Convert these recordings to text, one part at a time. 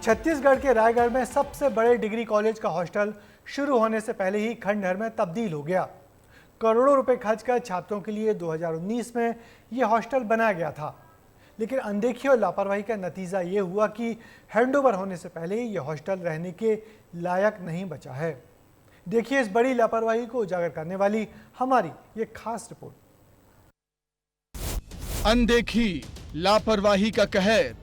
छत्तीसगढ़ के रायगढ़ में सबसे बड़े डिग्री कॉलेज का हॉस्टल शुरू होने से पहले ही खंडहर में तब्दील हो गया। करोड़ों रुपए खर्च कर छात्रों के लिए 2019 में यह हॉस्टल बनाया गया था, लेकिन अनदेखी और लापरवाही का नतीजा ये हुआ कि हैंडओवर होने से पहले ही यह हॉस्टल रहने के लायक नहीं बचा है। देखिए इस बड़ी लापरवाही को उजागर करने वाली हमारी ये खास रिपोर्ट। अनदेखी, लापरवाही का कहर,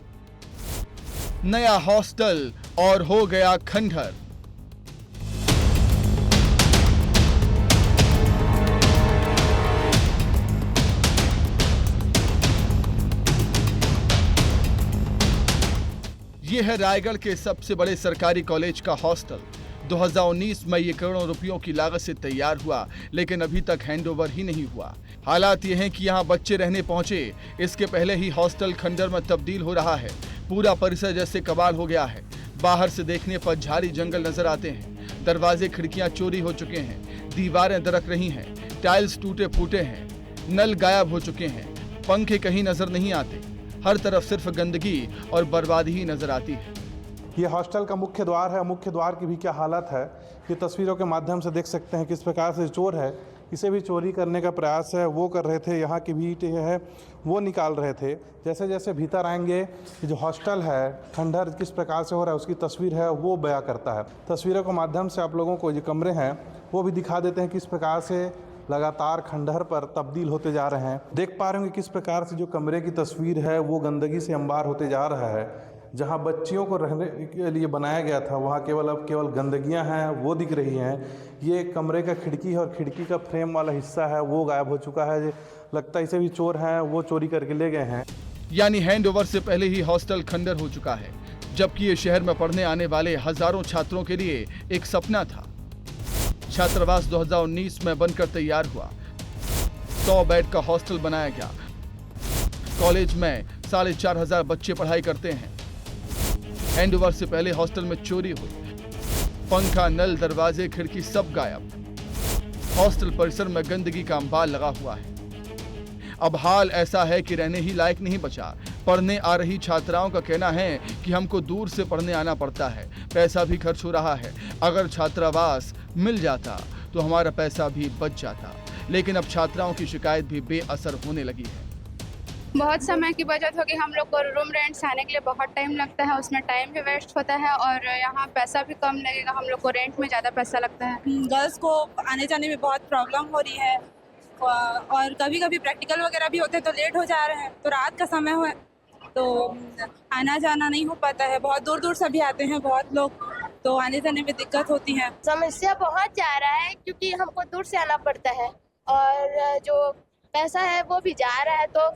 नया हॉस्टल और हो गया खंडहर। यह है रायगढ़ के सबसे बड़े सरकारी कॉलेज का हॉस्टल। 2019 में ये करोड़ों रुपयों की लागत से तैयार हुआ, लेकिन अभी तक हैंडओवर ही नहीं हुआ। हालात ये हैं कि यहाँ बच्चे रहने पहुंचे, इसके पहले ही हॉस्टल खंडहर में तब्दील हो रहा है। पूरा परिसर जैसे कबाड़ हो गया है। बाहर से देखने पर झाड़ी जंगल नजर आते हैं। दरवाजे खिड़कियां चोरी हो चुके हैं, दीवारें दरक रही हैं, टाइल्स टूटे फूटे हैं, नल गायब हो चुके हैं, पंखे कहीं नजर नहीं आते। हर तरफ सिर्फ गंदगी और बर्बादी ही नजर आती है। ये हॉस्टल का मुख्य द्वार है। मुख्य द्वार की भी क्या हालत है, ये तस्वीरों के माध्यम से देख सकते हैं। किस प्रकार से चोर है, इसे भी चोरी करने का प्रयास है वो कर रहे थे। यहाँ की भी ईंटें है वो निकाल रहे थे। जैसे जैसे भीतर आएंगे, ये जो हॉस्टल है खंडहर किस प्रकार से हो रहा है उसकी तस्वीर है वो बयां करता है। तस्वीरों के माध्यम से आप लोगों को जो कमरे हैं वो भी दिखा देते हैं किस प्रकार से लगातार खंडहर पर तब्दील होते जा रहे हैं। देख पा रहे होंगे किस प्रकार से जो कमरे की तस्वीर है वो गंदगी से अंबार होते जा रहा है। जहां बच्चियों को रहने के लिए बनाया गया था वहां केवल गंदगियां हैं वो दिख रही हैं। ये कमरे का खिड़की है और खिड़की का फ्रेम वाला हिस्सा है वो गायब हो चुका है। लगता है इसे भी चोर हैं वो चोरी करके ले गए हैं। यानी हैंडओवर से पहले ही हॉस्टल खंडहर हो चुका है, जबकि ये शहर में पढ़ने आने वाले हजारों छात्रों के लिए एक सपना था। छात्रावास 2019 में बनकर तैयार हुआ। 100 बेड का हॉस्टल बनाया गया। कॉलेज में 4500 बच्चे पढ़ाई करते हैं। हैंडओवर से पहले हॉस्टल में चोरी हुई। पंखा, नल, दरवाजे, खिड़की सब गायब। हॉस्टल परिसर में गंदगी का अंबार लगा हुआ है। अब हाल ऐसा है कि रहने ही लायक नहीं बचा। पढ़ने आ रही छात्राओं का कहना है कि हमको दूर से पढ़ने आना पड़ता है, पैसा भी खर्च हो रहा है। अगर छात्रावास मिल जाता तो हमारा पैसा भी बच जाता, लेकिन अब छात्राओं की शिकायत भी बेअसर होने लगी है। बहुत समय की बचत होगी। हम लोग को रूम रेंट आने के लिए बहुत टाइम लगता है, उसमें टाइम भी वेस्ट होता है और यहाँ पैसा भी कम लगेगा। हम लोग को रेंट में ज़्यादा पैसा लगता है। गर्ल्स को आने जाने में बहुत प्रॉब्लम हो रही है और कभी कभी प्रैक्टिकल वगैरह भी होते हैं तो लेट हो जा रहे हैं। तो रात का समय हो तो आना जाना नहीं हो पाता है। बहुत दूर दूर से भी आते हैं बहुत लोग, तो आने जाने में दिक्कत होती है। समस्या बहुत जा रहा है क्योंकि हमको दूर से आना पड़ता है और जो पैसा है वो भी जा रहा है। तो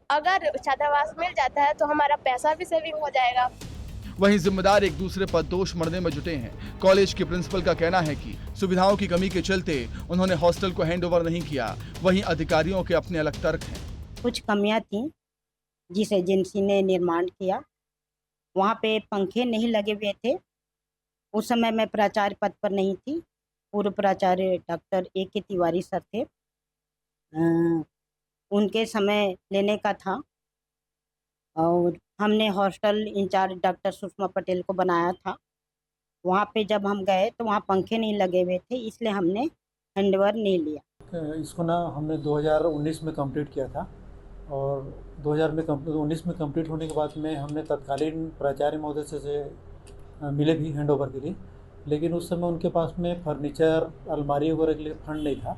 अगर छात्रावास मिल जाता है तो हमारा पैसा भी सेविंग हो जाएगा। वहीं जिम्मेदार एक दूसरे पर दोष मढ़ने में जुटे हैं। कॉलेज के प्रिंसिपल का कहना है कि सुविधाओं की कमी के चलते उन्होंने हॉस्टल को हैंडओवर नहीं किया। वहीं अधिकारियों के अपने अलग तर्क हैं। कुछ कमियां थी जिस एजेंसी ने निर्माण किया, वहाँ पे पंखे नहीं लगे हुए थे। उस समय मैं प्राचार्य पद पर नहीं थी। पूर्व प्राचार्य डॉक्टर A.K. तिवारी सर थे, उनके समय लेने का था। और हमने hostel incharge doctor Sushma Patel को बनाया था। वहाँ पे जब हम गए तो वहाँ पंखे नहीं लगे हुए थे, इसलिए हमने हैंडओवर नहीं लिया। इसको ना हमने 2019 में कंप्लीट किया था और 2019 में कंप्लीट होने के बाद में हमने तत्कालीन प्राचार्य महोदय से मिले भी हैंडओवर के लिए, लेकिन उस समय उनके पास में फर्नीचर, अलमारी वगैरह के लिए फंड नहीं था।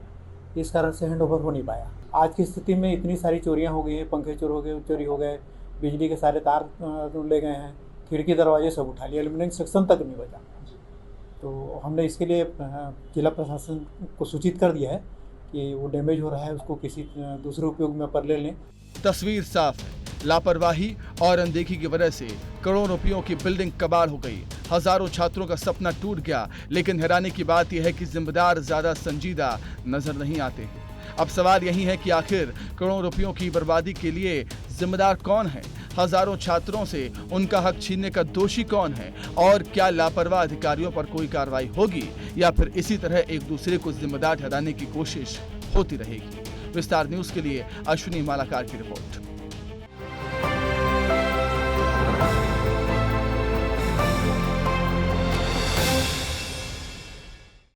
इस कारण से हैंडओवर हो नहीं पाया। आज की स्थिति में इतनी सारी चोरियां हो गई हैं, पंखे चोरी हो गए, बिजली के सारे तार ले गए हैं, खिड़की दरवाजे सब उठा लिए, एल्यूमिनियम सेक्शन तक नहीं बचा। तो हमने इसके लिए जिला प्रशासन को सूचित कर दिया है कि वो डैमेज हो रहा है, उसको किसी दूसरे उपयोग में पर ले लें। तस्वीर साफ है। लापरवाही और अनदेखी की वजह से करोड़ों रुपयों की बिल्डिंग कबाड़ हो गई। हजारों छात्रों का सपना टूट गया। लेकिन हैरानी की बात यह है कि जिम्मेदार ज्यादा संजीदा नजर नहीं आते हैं। अब सवाल यही है कि आखिर करोड़ों रुपयों की बर्बादी के लिए जिम्मेदार कौन है? हजारों छात्रों से उनका हक छीनने का दोषी कौन है? और क्या लापरवाह अधिकारियों पर कोई कार्रवाई होगी या फिर इसी तरह एक दूसरे को जिम्मेदार ठहराने की कोशिश होती रहेगी? विस्तार न्यूज के लिए अश्विनी मालाकार की रिपोर्ट।